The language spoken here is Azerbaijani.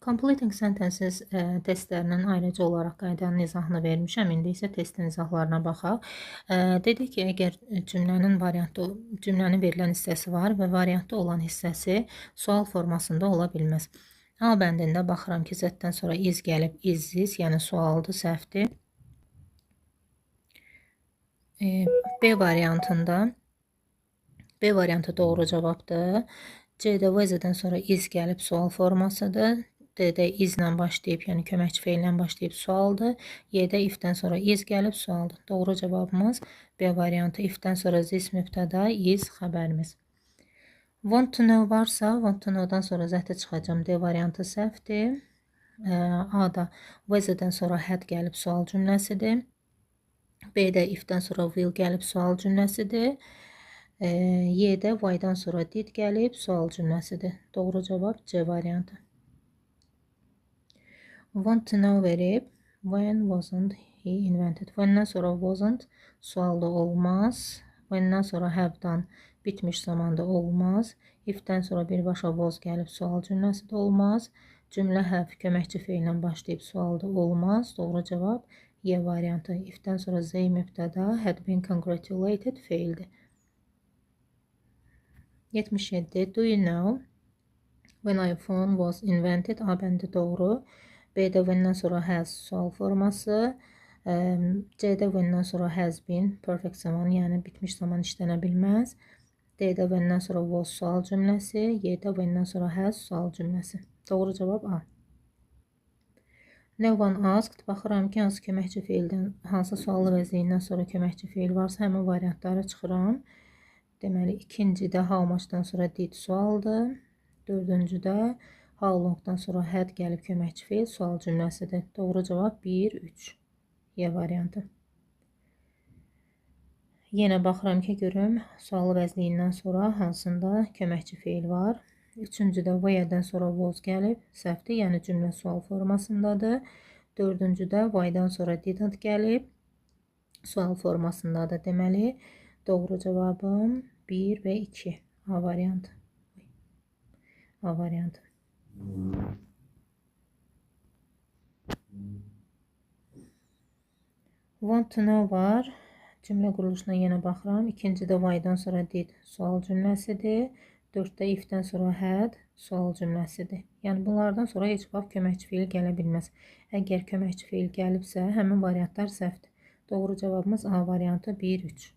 Completing sentences testlərinin ayrıca olaraq qaydanın izahını vermişəm. İndi isə testin izahlarına baxaq. Dedik ki, əgər cümlənin verilən hissəsi var və variantda olan hissəsi sual formasında ola bilməz. A bəndində baxıram ki, Z-dən sonra is gəlib, is, yəni sualdır, səhvdir. B variantı doğru cavabdır. C-də vəzədən sonra is gəlib sual formasıdır. D-də izlə başlayıb, yəni köməkçi feillə başlayıb sualdır. Y-də if-dən sonra is gəlib sualdır. Doğru cavabımız B variantı. If-dən sonra this mübtəda, is xəbərimiz. Want to know varsa, want to know-dan sonra zətə çıxacam. D variantı səhvdir. A-da vəzədən sonra had gəlib sual cümləsidir. B-də if-dən sonra will gəlib sual cümləsidir. Y-də why-dan sonra did gəlib sual cümləsidir. Doğru cavab C variantı. Want to know verib. When wasn't he invented? When'dən sonra wasn't sualda olmaz. When'dən sonra have-dan bitmiş zamanda olmaz. If-dən sonra birbaşa was gəlib sual cümləsi də olmaz. Cümlə have köməkçi feillə başlayıb sualda olmaz. Doğru cavab Y variantı. If-dən sonra Z mübtəda had been congratulated feildir. 77. Do you know when iPhone was invented? A bəndi doğru. B-də when-dən sonra has sual forması. C-də when-dən sonra has been perfect zaman, yəni bitmiş zaman işlənə bilməz. D-də when-dən sonra was sual cümləsi. Y-də when-dən sonra has sual cümləsi. Doğru cavab A. No one asked. Baxıram ki, hansı köməkçi feildən, hansı sualı vəzliyindən sonra köməkçi feil varsa, həmin variantları çıxıram. Deməli, ikincidə how much-dan sonra did sualdır. Dördüncüdə how long-dan sonra had gəlib köməkçi feil sual cümləsidir. Doğru cavab 1, 3. Y variantı. Yenə baxıram ki, görüm sualı vəzliyindən sonra hansında köməkçi feil var. Üçüncüdə where-dən sonra was gəlib, səhvdir, yəni cümlə sual formasındadır. Dördüncüdə why-dan sonra didn't gəlib, sual formasındadır. Deməli, doğru cavabım 1 və 2. A variantı. A variantı. Want to know var. Cümlə quruluşuna yenə baxıram. İkincidə why-dan sonra did sual cümləsidir. Dörddə if-dən sonra had sual cümləsidir. Yəni bunlardan sonra heç vaxt köməkçi feil gələ bilməz. Əgər köməkçi feil gəlibsə, həmin variantlar səhvdir. Doğru cavabımız A variantı 1, 3.